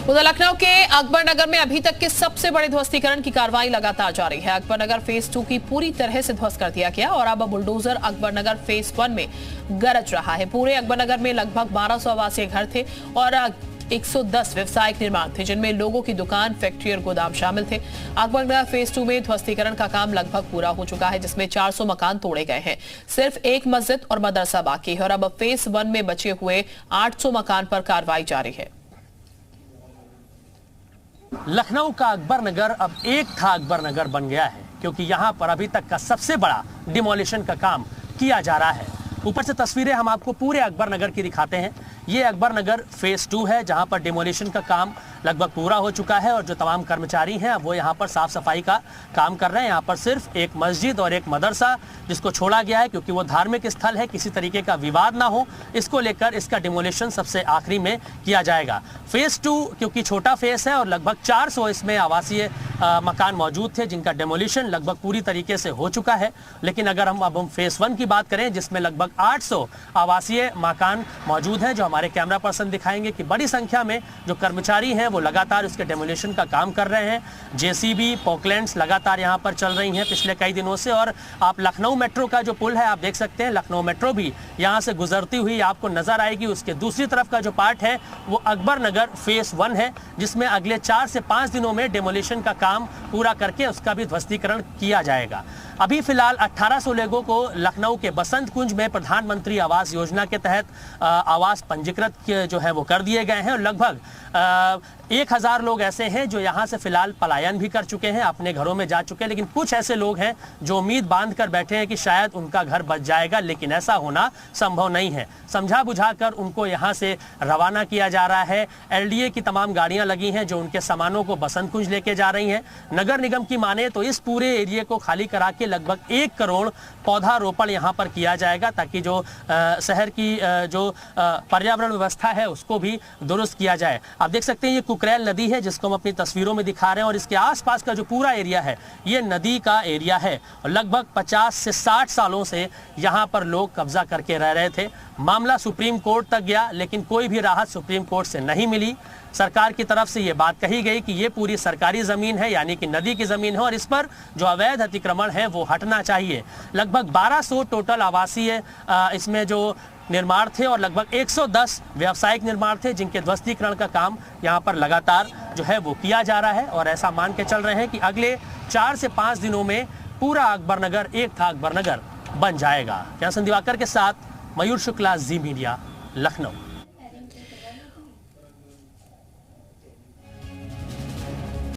उधर लखनऊ के अकबर नगर में अभी तक के सबसे बड़े ध्वस्तीकरण की कार्रवाई लगातार जारी है। अकबर नगर फेज 2 की पूरी तरह से ध्वस्त कर दिया गया और अब बुलडोजर अकबर नगर फेज 1 में गरज रहा है। पूरे अकबर नगर में लगभग 1200 आवासीय घर थे और 110 व्यवसायिक निर्माण थे, जिनमें लोगों की दुकान, फैक्ट्री और गोदाम शामिल थे। अकबर नगर फेज 2 में ध्वस्तीकरण का काम लगभग पूरा हो चुका है, जिसमें 400 मकान तोड़े गए हैं। सिर्फ एक मस्जिद और मदरसा बाकी है और अब फेज 1 में बचे हुए 800 मकान पर कार्रवाई जारी है। लखनऊ का अकबर नगर अब एक था अकबर नगर बन गया है, क्योंकि यहाँ पर अभी तक का सबसे बड़ा डिमोलिशन का काम किया जा रहा है। ऊपर से तस्वीरें हम आपको पूरे अकबर नगर की दिखाते हैं। ये अकबर नगर फेज 2 है, जहाँ पर डिमोलिशन का काम लगभग पूरा हो चुका है और जो तमाम कर्मचारी हैं वो यहाँ पर साफ सफाई का काम कर रहे हैं। यहाँ पर सिर्फ एक मस्जिद और एक मदरसा जिसको छोड़ा गया है, क्योंकि वो धार्मिक स्थल है, किसी तरीके का विवाद ना हो, इसको लेकर इसका डिमोलिशन सबसे आखिरी में किया जाएगा। फेज 2 क्योंकि छोटा फेज है और लगभग 400 इसमें आवासीय मकान मौजूद थे, जिनका डिमोलिशन लगभग पूरी तरीके से हो चुका है। लेकिन अगर हम फेज 1 की बात करें, जिसमें लगभग 800 आवासीय मकान मौजूद हैं, जो हमारे कैमरा पर्सन दिखाएंगे कि बड़ी संख्या में जो कर्मचारी हैं वो लगातार उसके डेमोलिशन का काम कर रहे हैं। जेसीबी, पोकलैंड्स लगातार यहाँ पर चल रही हैं पिछले कई दिनों से। और आप लखनऊ मेट्रो का जो पुल है आप देख सकते हैं, लखनऊ मेट्रो भी यहाँ से गुजरती हुई आपको नजर आएगी। उसके दूसरी तरफ का जो पार्ट है वो अकबर नगर फेज 1 है, जिसमें अगले 4 से 5 दिनों में डेमोलिशन का काम पूरा करके उसका भी ध्वस्तीकरण किया जाएगा। अभी फिलहाल 1800 लोगों को लखनऊ के बसंत कुंज में प्रधानमंत्री आवास योजना के तहत आवास पंजीकृत जो है वो कर दिए गए हैं और लगभग 1000 लोग ऐसे हैं जो यहाँ से फिलहाल पलायन भी कर चुके हैं, अपने घरों में जा चुके हैं। लेकिन कुछ ऐसे लोग हैं जो उम्मीद बांध कर बैठे हैं कि शायद उनका घर बच जाएगा, लेकिन ऐसा होना संभव नहीं है। समझा बुझाकर उनको यहाँ से रवाना किया जा रहा है। एलडीए की तमाम गाड़ियाँ लगी हैं जो उनके सामानों को बसंत कुंज लेके जा रही हैं। नगर निगम की माने तो इस पूरे एरिए को खाली करा के लगभग 1 करोड़ पौधारोपण यहाँ पर किया जाएगा, ताकि जो शहर की जो पर्यावरण व्यवस्था है उसको भी दुरुस्त किया जाए। आप देख सकते हैं ये कुकरेल नदी है, जिसको हम अपनी तस्वीरों में दिखा रहे हैं और इसके आसपास का जो पूरा एरिया है ये नदी का एरिया है और लगभग 50 से 60 सालों से यहाँ पर लोग कब्जा करके रह रहे थे। मामला सुप्रीम कोर्ट तक गया, लेकिन कोई भी राहत सुप्रीम कोर्ट से नहीं मिली। सरकार की तरफ से ये बात कही गई कि ये पूरी सरकारी जमीन है, यानी कि नदी की जमीन है और इस पर जो अवैध अतिक्रमण है वो हटना चाहिए। लगभग 1200 टोटल आवासीय इसमें जो निर्माण थे और लगभग 110 व्यावसायिक निर्माण थे, जिनके ध्वस्तीकरण का काम यहाँ पर लगातार जो है वो किया जा रहा है। और ऐसा मान के चल रहे हैं कि अगले 4 से 5 दिनों में पूरा अकबर नगर एक था अकबर नगर बन जाएगा। क्या दिवाकर के साथ मयूर शुक्ला, जी मीडिया, लखनऊ।